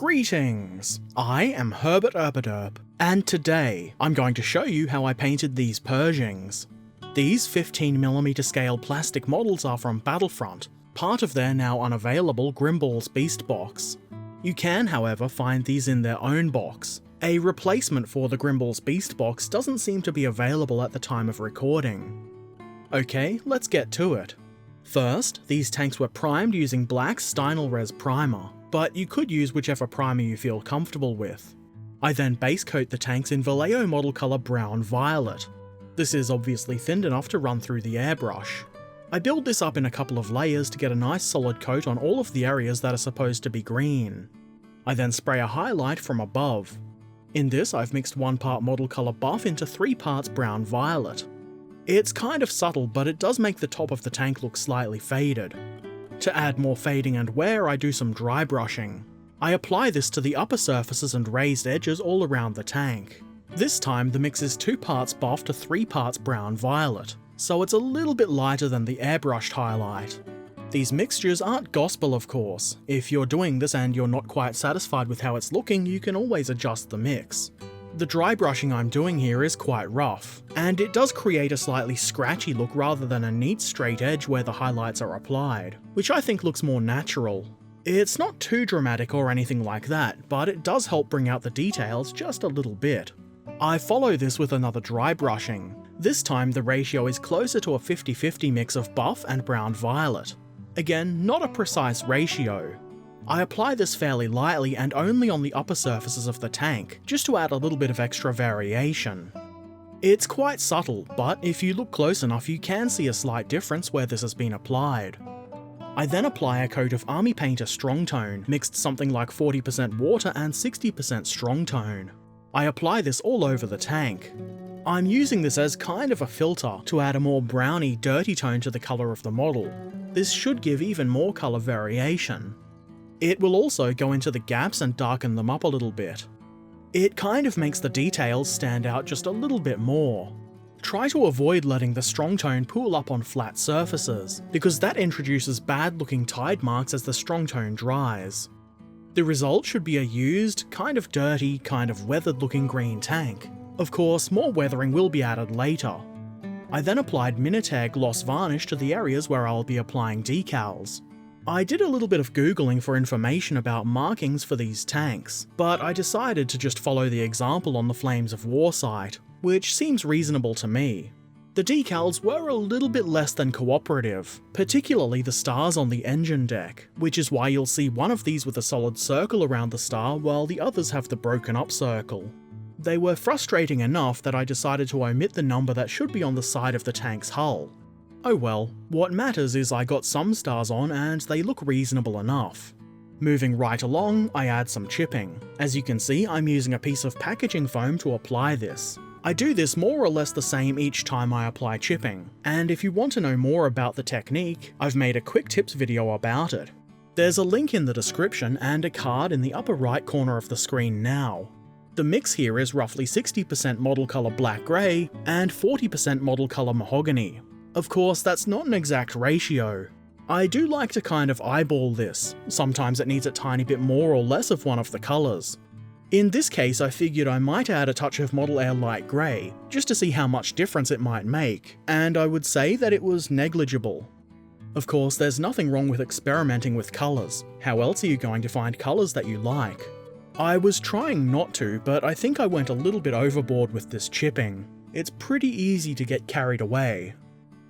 Greetings! I am Herbert Erpaderp, and today I'm going to show you how I painted these Pershings. These 15mm scale plastic models are from Battlefront, part of their now unavailable Grimball's Beast box. You can, however, find these in their own box. A replacement for the Grimball's Beast box doesn't seem to be available at the time of recording. Okay, let's get to it. First, these tanks were primed using black Stynylrez primer, but you could use whichever primer you feel comfortable with. I then base coat the tanks in Vallejo model colour Brown Violet. This is obviously thinned enough to run through the airbrush. I build this up in a couple of layers to get a nice solid coat on all of the areas that are supposed to be green. I then spray a highlight from above. In this I've mixed 1 part model colour buff into 3 parts Brown Violet. It's kind of subtle, but it does make the top of the tank look slightly faded. To add more fading and wear, I do some dry brushing. I apply this to the upper surfaces and raised edges all around the tank. This time the mix is 2 parts buff to 3 parts Brown Violet, so it's a little bit lighter than the airbrushed highlight. These mixtures aren't gospel, of course. If you're doing this and you're not quite satisfied with how it's looking, you can always adjust the mix. The dry brushing I'm doing here is quite rough, and it does create a slightly scratchy look rather than a neat straight edge where the highlights are applied, which I think looks more natural. It's not too dramatic or anything like that, but it does help bring out the details just a little bit. I follow this with another dry brushing. This time the ratio is closer to a 50-50 mix of buff and Brown Violet. Again, not a precise ratio. I apply this fairly lightly and only on the upper surfaces of the tank, just to add a little bit of extra variation. It's quite subtle, but if you look close enough you can see a slight difference where this has been applied. I then apply a coat of Army Painter Strong Tone, mixed something like 40% water and 60% Strong Tone. I apply this all over the tank. I'm using this as kind of a filter to add a more browny, dirty tone to the colour of the model. This should give even more colour variation. It will also go into the gaps and darken them up a little bit. It kind of makes the details stand out just a little bit more. Try to avoid letting the strong tone pool up on flat surfaces, because that introduces bad looking tide marks as the strong tone dries. The result should be a used, kind of dirty, kind of weathered looking green tank. Of course, more weathering will be added later. I then applied Minotaur gloss varnish to the areas where I'll be applying decals. I did a little bit of googling for information about markings for these tanks, but I decided to just follow the example on the Flames of War site, which seems reasonable to me. The decals were a little bit less than cooperative, particularly the stars on the engine deck, which is why you'll see one of these with a solid circle around the star while the others have the broken up circle. They were frustrating enough that I decided to omit the number that should be on the side of the tank's hull. Oh well, what matters is I got some stars on and they look reasonable enough. Moving right along, I add some chipping. As you can see, I'm using a piece of packaging foam to apply this. I do this more or less the same each time I apply chipping, and if you want to know more about the technique, I've made a quick tips video about it. There's a link in the description and a card in the upper right corner of the screen now. The mix here is roughly 60% model colour black grey and 40% model colour mahogany. Of course, that's not an exact ratio. I do like to kind of eyeball this. Sometimes it needs a tiny bit more or less of one of the colours. In this case, I figured I might add a touch of Model Air Light Grey, just to see how much difference it might make, and I would say that it was negligible. Of course, there's nothing wrong with experimenting with colours. How else are you going to find colours that you like? I was trying not to, but I think I went a little bit overboard with this chipping. It's pretty easy to get carried away.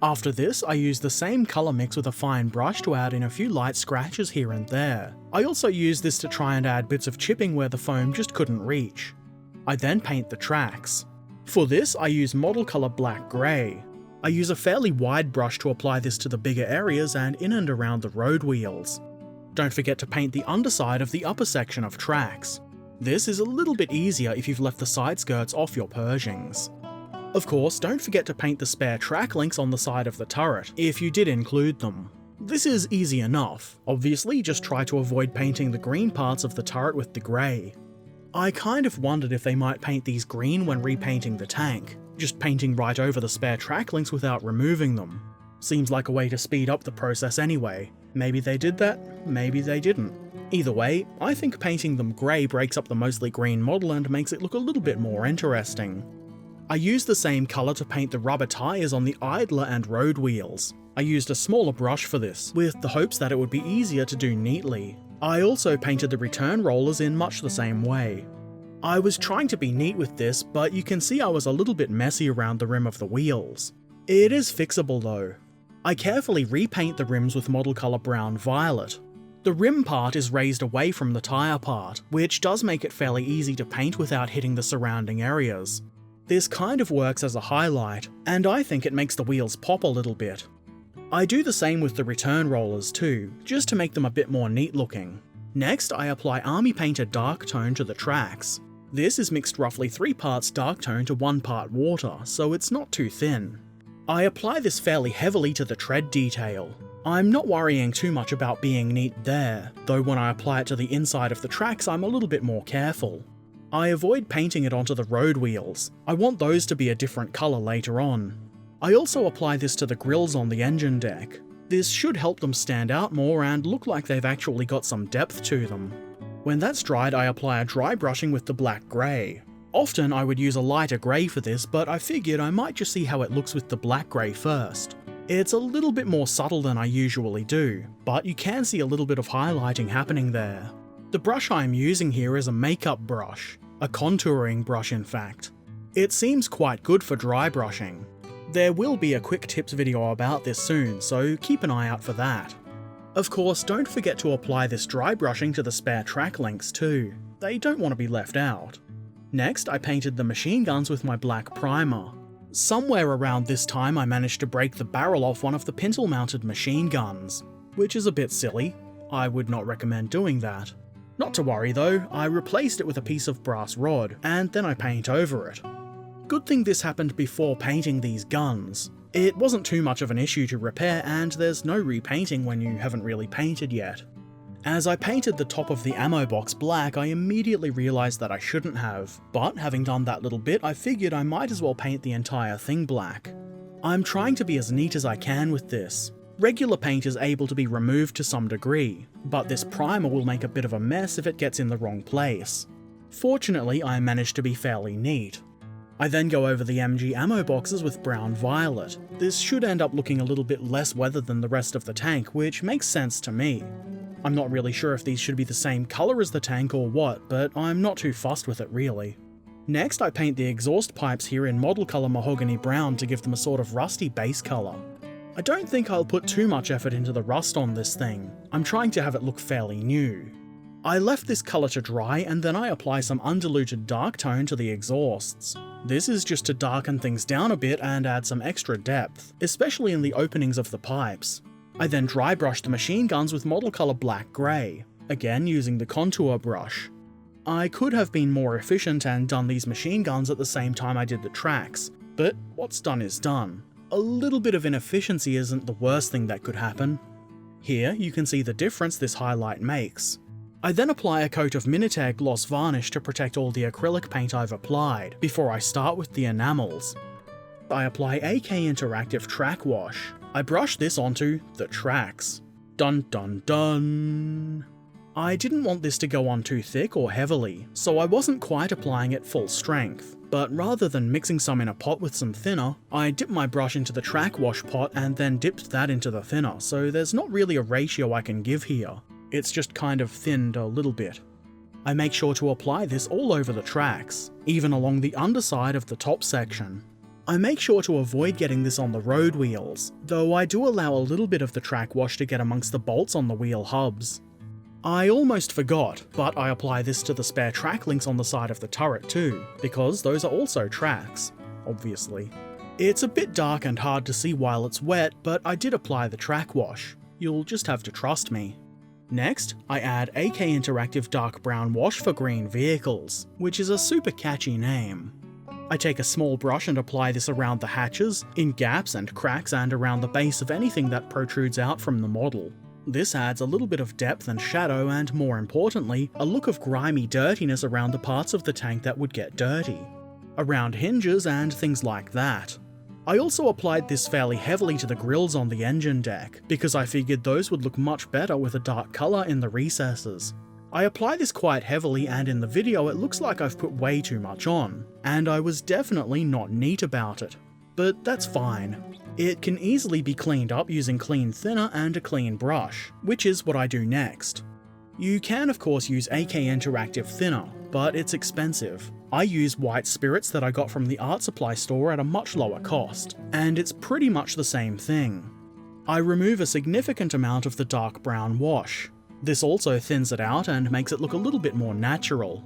After this, I use the same colour mix with a fine brush to add in a few light scratches here and there. I also use this to try and add bits of chipping where the foam just couldn't reach. I then paint the tracks. For this, I use model colour black grey. I use a fairly wide brush to apply this to the bigger areas and in and around the road wheels. Don't forget to paint the underside of the upper section of tracks. This is a little bit easier if you've left the side skirts off your Pershings. Of course, don't forget to paint the spare track links on the side of the turret, if you did include them. This is easy enough. Obviously, just try to avoid painting the green parts of the turret with the grey. I kind of wondered if they might paint these green when repainting the tank, just painting right over the spare track links without removing them. Seems like a way to speed up the process anyway. Maybe they did that, maybe they didn't. Either way, I think painting them grey breaks up the mostly green model and makes it look a little bit more interesting. I used the same colour to paint the rubber tyres on the idler and road wheels. I used a smaller brush for this, with the hopes that it would be easier to do neatly. I also painted the return rollers in much the same way. I was trying to be neat with this, but you can see I was a little bit messy around the rim of the wheels. It is fixable though. I carefully repaint the rims with model colour brown violet. The rim part is raised away from the tyre part, which does make it fairly easy to paint without hitting the surrounding areas. This kind of works as a highlight, and I think it makes the wheels pop a little bit. I do the same with the return rollers too, just to make them a bit more neat looking. Next, I apply Army Painter Dark Tone to the tracks. This is mixed roughly 3 parts dark tone to 1 part water, so it's not too thin. I apply this fairly heavily to the tread detail. I'm not worrying too much about being neat there, though when I apply it to the inside of the tracks I'm a little bit more careful. I avoid painting it onto the road wheels. I want those to be a different colour later on. I also apply this to the grills on the engine deck. This should help them stand out more and look like they've actually got some depth to them. When that's dried, I apply a dry brushing with the black grey. Often I would use a lighter grey for this, but I figured I might just see how it looks with the black grey first. It's a little bit more subtle than I usually do, but you can see a little bit of highlighting happening there. The brush I'm using here is a makeup brush, a contouring brush in fact. It seems quite good for dry brushing. There will be a quick tips video about this soon, so keep an eye out for that. Of course, don't forget to apply this dry brushing to the spare track links too. They don't want to be left out. Next, I painted the machine guns with my black primer. Somewhere around this time I managed to break the barrel off one of the pintle-mounted machine guns, which is a bit silly. I would not recommend doing that. Not to worry though, I replaced it with a piece of brass rod, and then I paint over it. Good thing this happened before painting these guns. It wasn't too much of an issue to repair, and there's no repainting when you haven't really painted yet. As I painted the top of the ammo box black, I immediately realised that I shouldn't have, but having done that little bit, I figured I might as well paint the entire thing black. I'm trying to be as neat as I can with this. Regular paint is able to be removed to some degree, but this primer will make a bit of a mess if it gets in the wrong place. Fortunately, I managed to be fairly neat. I then go over the MG ammo boxes with brown violet. This should end up looking a little bit less weathered than the rest of the tank, which makes sense to me. I'm not really sure if these should be the same colour as the tank or what, but I'm not too fussed with it really. Next, I paint the exhaust pipes here in model colour Mahogany Brown to give them a sort of rusty base colour. I don't think I'll put too much effort into the rust on this thing. I'm trying to have it look fairly new. I left this colour to dry and then I apply some undiluted dark tone to the exhausts. This is just to darken things down a bit and add some extra depth, especially in the openings of the pipes. I then dry brush the machine guns with model colour black grey, again using the contour brush. I could have been more efficient and done these machine guns at the same time I did the tracks, but what's done is done. A little bit of inefficiency isn't the worst thing that could happen. Here you can see the difference this highlight makes. I then apply a coat of Miniature gloss varnish to protect all the acrylic paint I've applied, before I start with the enamels. I apply AK Interactive Track Wash. I brush this onto the tracks. Dun dun dun. I didn't want this to go on too thick or heavily, so I wasn't quite applying it full strength, but rather than mixing some in a pot with some thinner, I dipped my brush into the track wash pot and then dipped that into the thinner, so there's not really a ratio I can give here. It's just kind of thinned a little bit. I make sure to apply this all over the tracks, even along the underside of the top section. I make sure to avoid getting this on the road wheels, though I do allow a little bit of the track wash to get amongst the bolts on the wheel hubs. I almost forgot, but I apply this to the spare track links on the side of the turret too, because those are also tracks, obviously. It's a bit dark and hard to see while it's wet, but I did apply the track wash. You'll just have to trust me. Next, I add AK Interactive Dark Brown Wash for Green Vehicles, which is a super catchy name. I take a small brush and apply this around the hatches, in gaps and cracks and around the base of anything that protrudes out from the model. This adds a little bit of depth and shadow and, more importantly, a look of grimy dirtiness around the parts of the tank that would get dirty. Around hinges and things like that. I also applied this fairly heavily to the grills on the engine deck, because I figured those would look much better with a dark colour in the recesses. I apply this quite heavily, and in the video it looks like I've put way too much on, and I was definitely not neat about it. But that's fine. It can easily be cleaned up using clean thinner and a clean brush, which is what I do next. You can of course use AK Interactive thinner, but it's expensive. I use white spirits that I got from the art supply store at a much lower cost, and it's pretty much the same thing. I remove a significant amount of the dark brown wash. This also thins it out and makes it look a little bit more natural.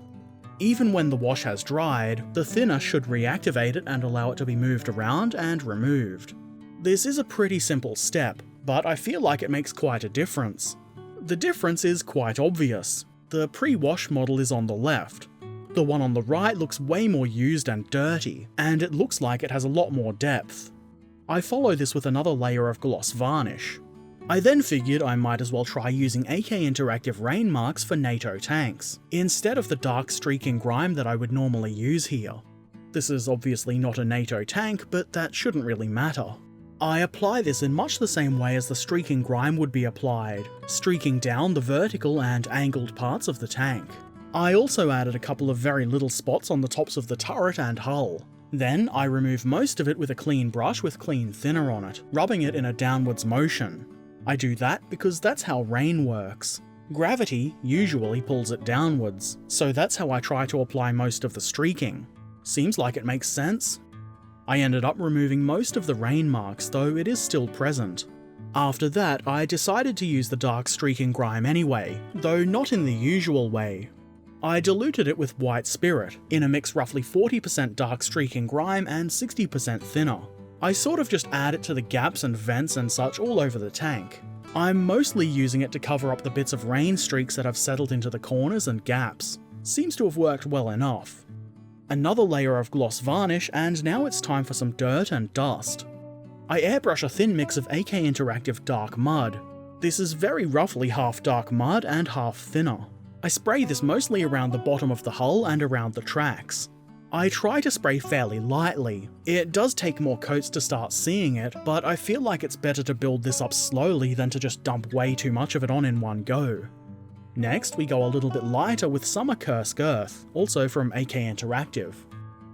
Even when the wash has dried, the thinner should reactivate it and allow it to be moved around and removed. This is a pretty simple step, but I feel like it makes quite a difference. The difference is quite obvious. The pre-wash model is on the left. The one on the right looks way more used and dirty, and it looks like it has a lot more depth. I follow this with another layer of gloss varnish. I then figured I might as well try using AK Interactive rain marks for NATO tanks, instead of the dark streaking grime that I would normally use here. This is obviously not a NATO tank, but that shouldn't really matter. I apply this in much the same way as the streaking grime would be applied, streaking down the vertical and angled parts of the tank. I also added a couple of very little spots on the tops of the turret and hull. Then I remove most of it with a clean brush with clean thinner on it, rubbing it in a downwards motion. I do that because that's how rain works. Gravity usually pulls it downwards, so that's how I try to apply most of the streaking. Seems like it makes sense. I ended up removing most of the rain marks, though it is still present. After that, I decided to use the dark streaking grime anyway, though not in the usual way. I diluted it with white spirit, in a mix roughly 40% dark streaking grime and 60% thinner. I sort of just add it to the gaps and vents and such all over the tank. I'm mostly using it to cover up the bits of rain streaks that have settled into the corners and gaps. Seems to have worked well enough. Another layer of gloss varnish, and now it's time for some dirt and dust. I airbrush a thin mix of AK Interactive dark mud. This is very roughly half dark mud and half thinner. I spray this mostly around the bottom of the hull and around the tracks. I try to spray fairly lightly. It does take more coats to start seeing it, but I feel like it's better to build this up slowly than to just dump way too much of it on in one go. Next, we go a little bit lighter with Summer Kursk Earth, also from AK Interactive.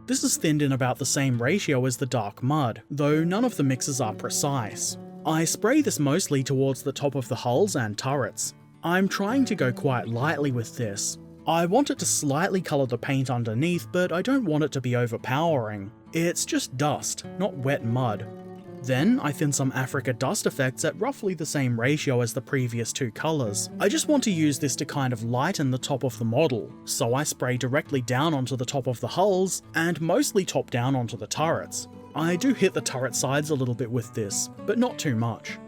This is thinned in about the same ratio as the dark mud, though none of the mixes are precise. I spray this mostly towards the top of the hulls and turrets. I'm trying to go quite lightly with this. I want it to slightly colour the paint underneath, but I don't want it to be overpowering. It's just dust, not wet mud. Then I thin some Africa dust effects at roughly the same ratio as the previous two colours. I just want to use this to kind of lighten the top of the model, so I spray directly down onto the top of the hulls, and mostly top down onto the turrets. I do hit the turret sides a little bit with this, but not too much.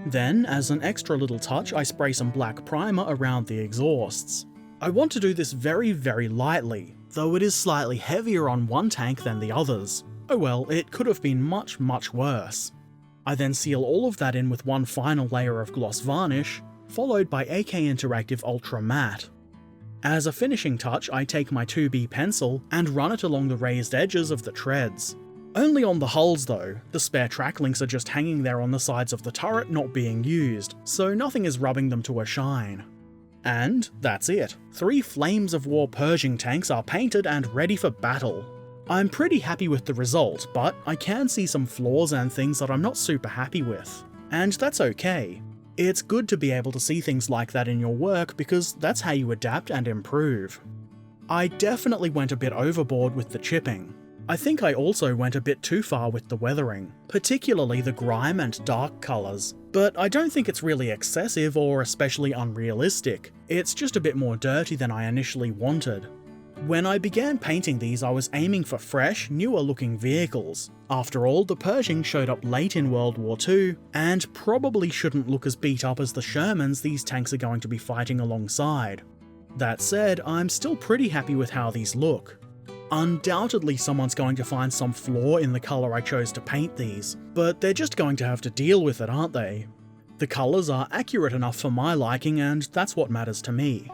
Then, as an extra little touch, I spray some black primer around the exhausts. I want to do this very, very lightly, though it is slightly heavier on one tank than the others. Oh well, it could have been much, much worse. I then seal all of that in with one final layer of gloss varnish, followed by AK Interactive Ultra Matte. As a finishing touch, I take my 2B pencil and run it along the raised edges of the treads. Only on the hulls though, the spare track links are just hanging there on the sides of the turret not being used, so nothing is rubbing them to a shine. And that's it. 3 Flames of War Pershing tanks are painted and ready for battle. I'm pretty happy with the result, but I can see some flaws and things that I'm not super happy with. And that's okay. It's good to be able to see things like that in your work because that's how you adapt and improve. I definitely went a bit overboard with the chipping. I think I also went a bit too far with the weathering, particularly the grime and dark colours, but I don't think it's really excessive or especially unrealistic. It's just a bit more dirty than I initially wanted. When I began painting these, I was aiming for fresh, newer looking vehicles. After all, the Pershing showed up late in World War II, and probably shouldn't look as beat up as the Shermans these tanks are going to be fighting alongside. That said, I'm still pretty happy with how these look. Undoubtedly someone's going to find some flaw in the colour I chose to paint these, but they're just going to have to deal with it, aren't they? The colours are accurate enough for my liking, and that's what matters to me.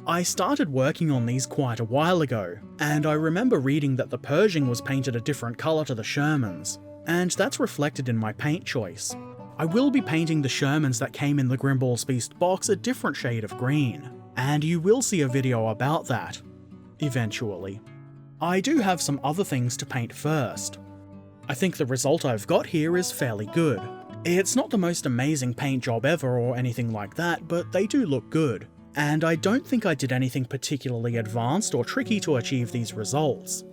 I started working on these quite a while ago, and I remember reading that the Pershing was painted a different colour to the Shermans, and that's reflected in my paint choice. I will be painting the Shermans that came in the Grimball's Beast box a different shade of green. and you will see a video about that, eventually. I do have some other things to paint first. I think the result I've got here is fairly good. It's not the most amazing paint job ever or anything like that, but they do look good, and I don't think I did anything particularly advanced or tricky to achieve these results.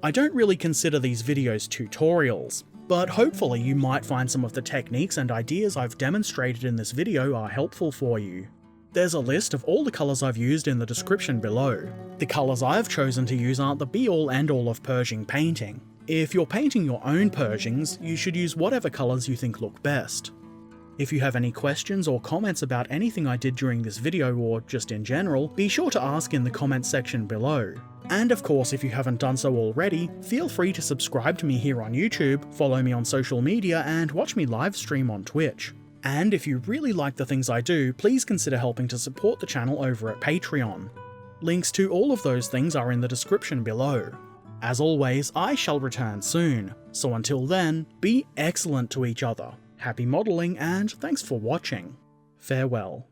I don't really consider these videos tutorials, but hopefully you might find some of the techniques and ideas I've demonstrated in this video are helpful for you. There's a list of all the colours I've used in the description below. The colours I've chosen to use aren't the be-all end-all of Pershing painting. If you're painting your own Pershings, you should use whatever colours you think look best. If you have any questions or comments about anything I did during this video or just in general, be sure to ask in the comments section below. And of course, if you haven't done so already, feel free to subscribe to me here on YouTube, follow me on social media, and watch me live stream on Twitch. And if you really like the things I do, please consider helping to support the channel over at Patreon. Links to all of those things are in the description below. As always, I shall return soon, so until then, be excellent to each other. Happy modelling, and thanks for watching. Farewell.